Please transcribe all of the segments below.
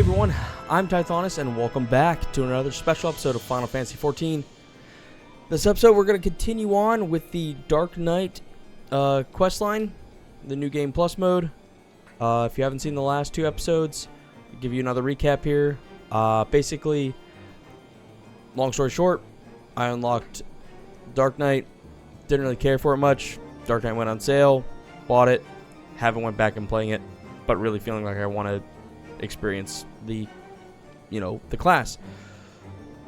everyone, I'm Tithonis, and welcome back to another special episode of Final Fantasy XIV. This episode, we're going to continue on with the Dark Knight questline, the New Game Plus mode. If you haven't seen the last two episodes, I'll give you another recap here. Basically, long story short, I unlocked Dark Knight, didn't really care for it much. Dark Knight went on sale, bought it, haven't went back and playing it, but really feeling like I want to experience the class.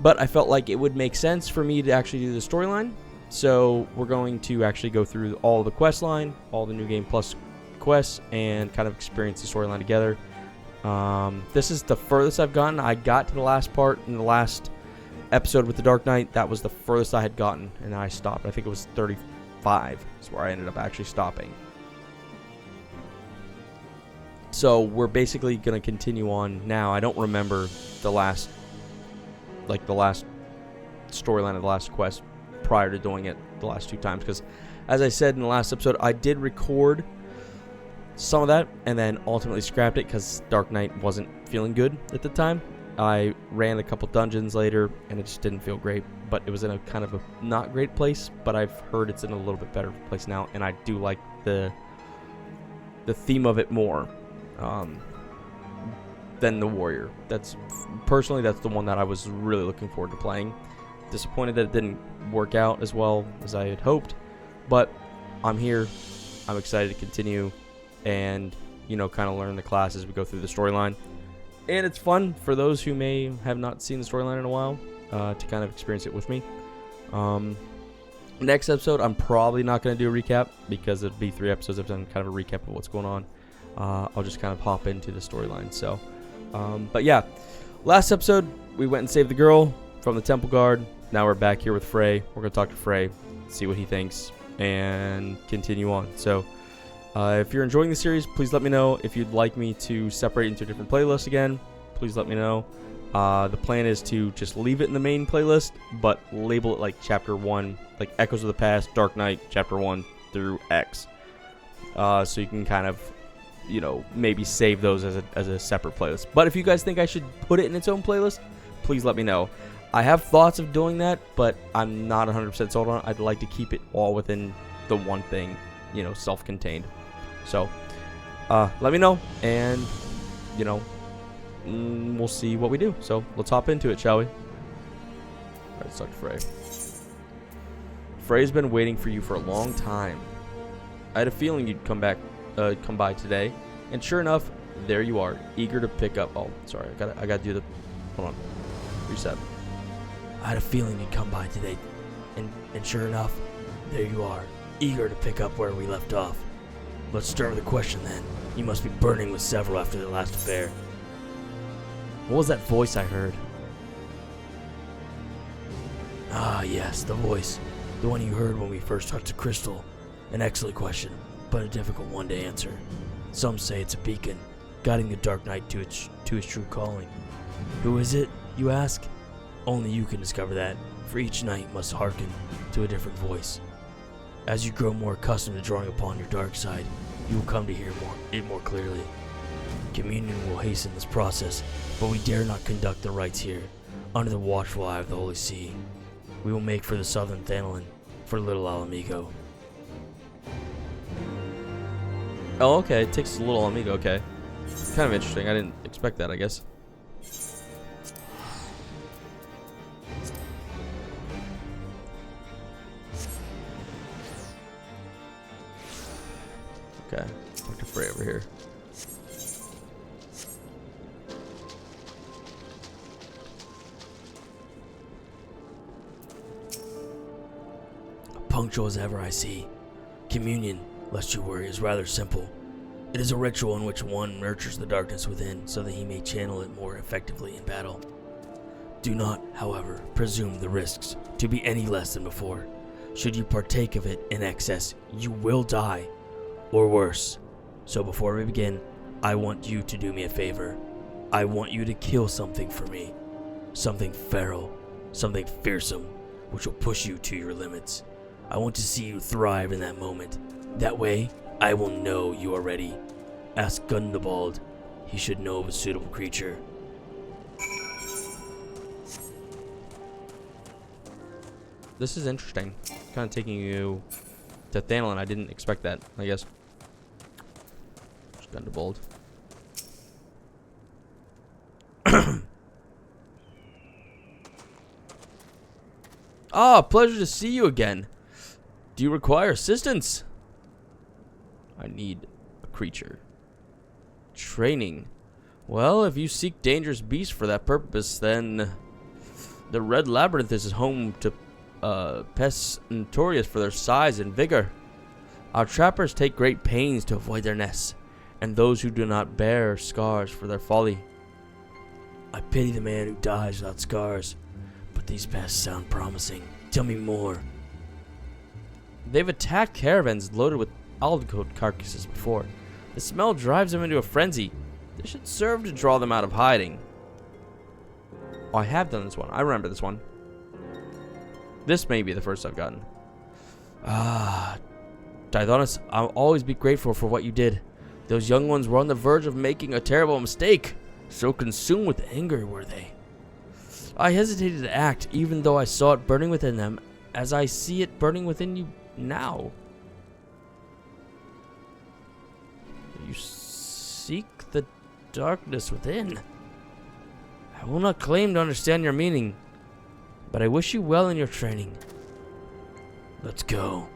But I felt like it would make sense for me to actually do the storyline, so we're going to actually go through all the quest line, all the New Game Plus quests, and kind of experience the storyline together. This is the furthest I've gotten. I got to the last part in the last episode with the Dark Knight. That was the furthest I had gotten, and I stopped. I think it was 35 is where I ended up actually stopping. So we're basically going to continue on now. I don't remember the last storyline of the last quest prior to doing it the last two times, because as I said in the last episode, I did record some of that and then ultimately scrapped it because Dark Knight wasn't feeling good at the time. I ran a couple dungeons later and it just didn't feel great, but it was in a kind of a not great place, but I've heard it's in a little bit better place now, and I do like the theme of it more than the warrior. That's the one that I was really looking forward to playing. Disappointed that it didn't work out as well as I had hoped, but I'm here. I'm excited to continue and kind of learn the class as we go through the storyline, and it's fun for those who may have not seen the storyline in a while to kind of experience it with me. Next episode, I'm probably not going to do a recap because it'll be 3 episodes. I've done kind of a recap of what's going on. I'll just kind of hop into the storyline. So, but yeah, last episode we went and saved the girl from the temple guard. Now we're back here with Frey. We're gonna talk to Frey, see what he thinks, and continue on. So, if you're enjoying the series, please let me know. If you'd like me to separate into different playlists again, please let me know. The plan is to just leave it in the main playlist, but label it like Chapter 1, like Echoes of the Past, Dark Knight, Chapter 1 through X. So you can kind of maybe save those as a separate playlist. But if you guys think I should put it in its own playlist, please let me know. I have thoughts of doing that, but I'm not 100% sold on it. I'd like to keep it all within the one thing, self-contained. So, let me know, and, we'll see what we do. So, let's hop into it, shall we? Alright, let's talk to Frey. Frey's been waiting for you for a long time. I had a feeling you'd come by today, and sure enough, there you are, eager to pick up. Oh, sorry, I gotta do the. Hold on, reset. I had a feeling you'd come by today, and sure enough, there you are, eager to pick up where we left off. Let's start with a question then. You must be burning with several after the last affair. What was that voice I heard? Ah, yes, the voice, the one you heard when we first talked to Crystal. An excellent question, but a difficult one to answer. Some say it's a beacon, guiding the Dark Knight to his true calling. Who is it, you ask? Only you can discover that, for each knight must hearken to a different voice. As you grow more accustomed to drawing upon your dark side, you will come to hear it more clearly. Communion will hasten this process, but we dare not conduct the rites here, under the watchful eye of the Holy See. We will make for the southern Thanalan, for Little Alamigo. Oh, okay. It takes a little Amigo. Okay. Kind of interesting. I didn't expect that, I guess. Okay. Talk to Frey over here. Punctual as ever, I see. Communion, lest you worry, is rather simple. It is a ritual in which one nurtures the darkness within so that he may channel it more effectively in battle. Do not, however, presume the risks to be any less than before. Should you partake of it in excess, you will die, or worse. So before we begin, I want you to do me a favor. I want you to kill something for me. Something feral, something fearsome, which will push you to your limits. I want to see you thrive in that moment. That way, I will know you are ready. Ask Gundabald. He should know of a suitable creature. This is interesting. Kind of taking you to Thanolin. I didn't expect that, I guess. Just got into bold. Ah, pleasure to see you again. Do you require assistance? I need a creature. Training. Well, if you seek dangerous beasts for that purpose, then the Red Labyrinth is home to pests notorious for their size and vigor. Our trappers take great pains to avoid their nests, and those who do not bear scars for their folly. I pity the man who dies without scars, but these pests sound promising. Tell me more. They've attacked caravans loaded with aldecott carcasses before. The smell drives them into a frenzy. This should serve to draw them out of hiding. Oh, I have done this one. I remember this one. This may be the first I've gotten. Ah, Tithonus, I'll always be grateful for what you did. Those young ones were on the verge of making a terrible mistake. So consumed with anger were they. I hesitated to act, even though I saw it burning within them, as I see it burning within you now. You seek the darkness within. I will not claim to understand your meaning, but I wish you well in your training. Let's go.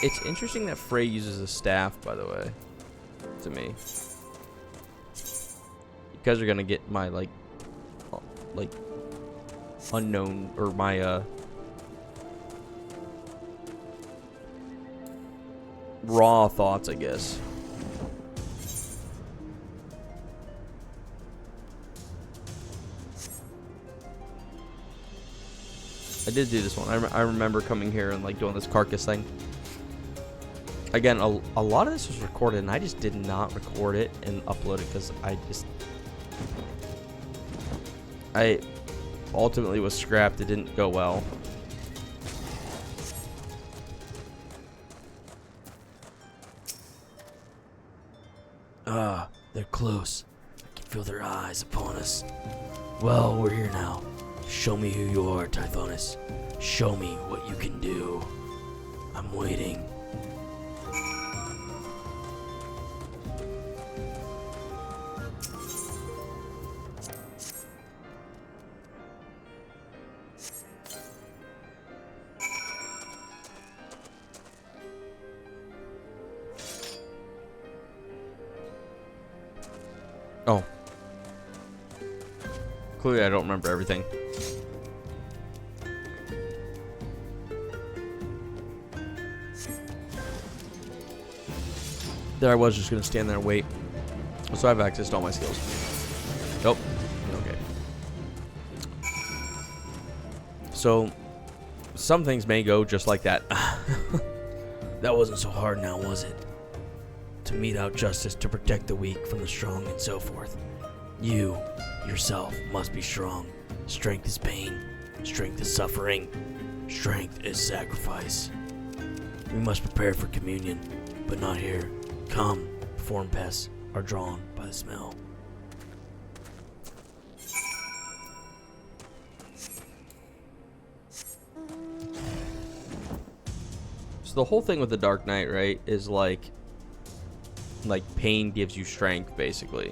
It's interesting that Frey uses a staff, by the way, to me. You guys are gonna get my like unknown, or my raw thoughts, I guess. I did do this one. I remember coming here and like doing this carcass thing. Again, a lot of this was recorded, and I just did not record it and upload it because I ultimately was scrapped. It didn't go well. Ah, they're close. I can feel their eyes upon us. Well, we're here now. Show me who you are, Tithonus. Show me what you can do. I'm waiting. Oh. Clearly I don't remember everything. There I was just going to stand there and wait. So I have access to all my skills. Nope. Okay. So, some things may go just like that. That wasn't so hard now, was it? To mete out justice, to protect the weak from the strong, and so forth. You, yourself, must be strong. Strength is pain. Strength is suffering. Strength is sacrifice. We must prepare for communion, but not here. Come, foreign pests are drawn by the smell. So the whole thing with the Dark Knight, right, is like pain gives you strength, basically.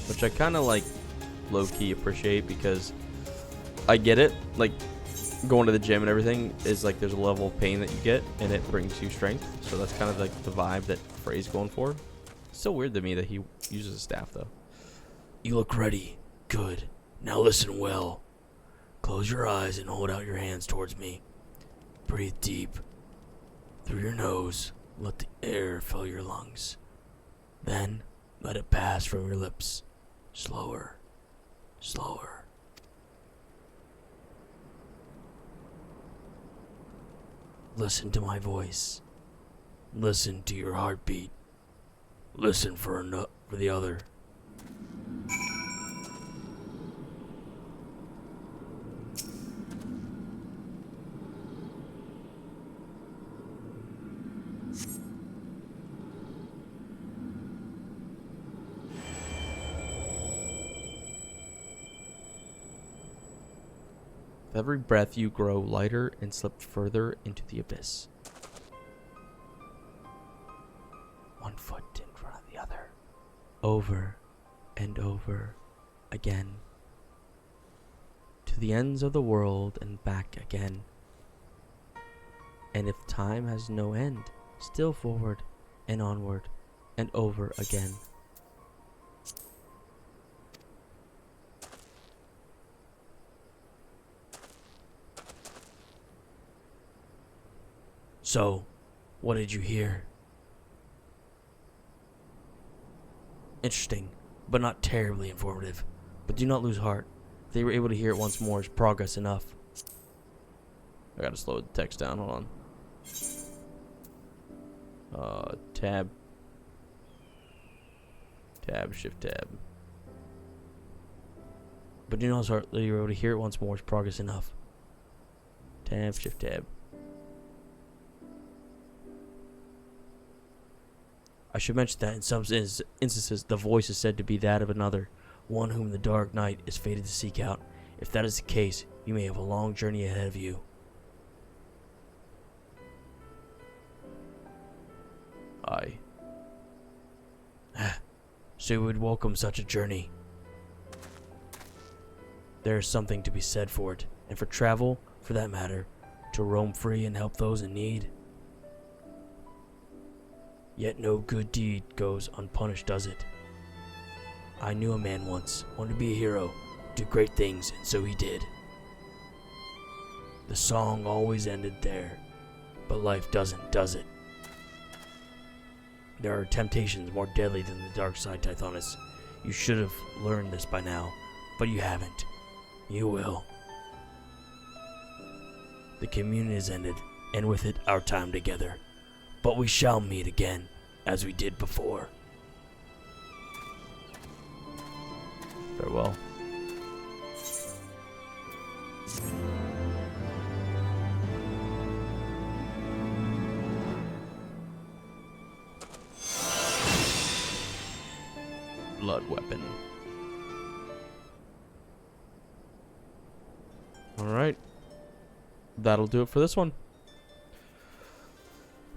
Which I kind of like low-key appreciate, because I get it. Like, going to the gym and everything is like there's a level of pain that you get, and it brings you strength. So that's kind of like the vibe that Frey's going for. It's so weird to me that he uses a staff, though. You look ready. Good. Now listen well. Close your eyes and hold out your hands towards me. Breathe deep. Through your nose, let the air fill your lungs. Then, let it pass from your lips. Slower. Slower. Listen to my voice. Listen to your heartbeat. Listen for the other. With every breath, you grow lighter and slip further into the abyss. One foot in front of the other. Over and over again. To the ends of the world and back again. And if time has no end, still forward and onward and over again. So, what did you hear? Interesting, but not terribly informative. But do not lose heart. If they were able to hear it once more, is progress enough. I gotta slow the text down, hold on. Tab, shift tab. But do not lose heart. If they were able to hear it once more, is progress enough. Tab, shift tab. I should mention that in some instances, the voice is said to be that of another, one whom the dark night is fated to seek out. If that is the case, you may have a long journey ahead of you. Aye. So we would welcome such a journey. There is something to be said for it, and for travel, for that matter, to roam free and help those in need. Yet no good deed goes unpunished, does it? I knew a man once, wanted to be a hero, do great things, and so he did. The song always ended there, but life doesn't, does it? There are temptations more deadly than the dark side, Tithonus. You should have learned this by now, but you haven't. You will. The communion is ended, and with it our time together. But we shall meet again, as we did before. Farewell. Blood weapon. Alright. That'll do it for this one.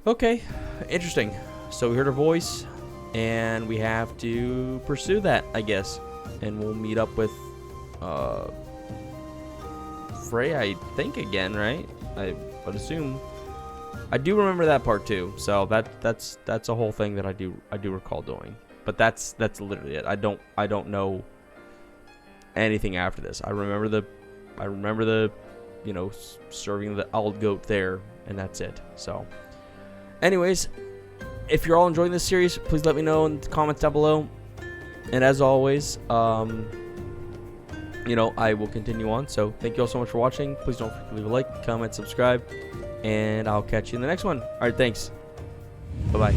Okay, interesting. So we heard her voice, and we have to pursue that, I guess. And we'll meet up with Frey, I think, again, right? I would assume. I do remember that part too. So that's a whole thing that I do recall doing. But that's literally it. I don't know anything after this. I remember the you know, serving the old goat there, and that's it. So anyways, if you're all enjoying this series, please let me know in the comments down below. And as always, you know, I will continue on. So thank you all so much for watching. Please don't forget to leave a like, comment, subscribe, and I'll catch you in the next one. All right, thanks. Bye-bye.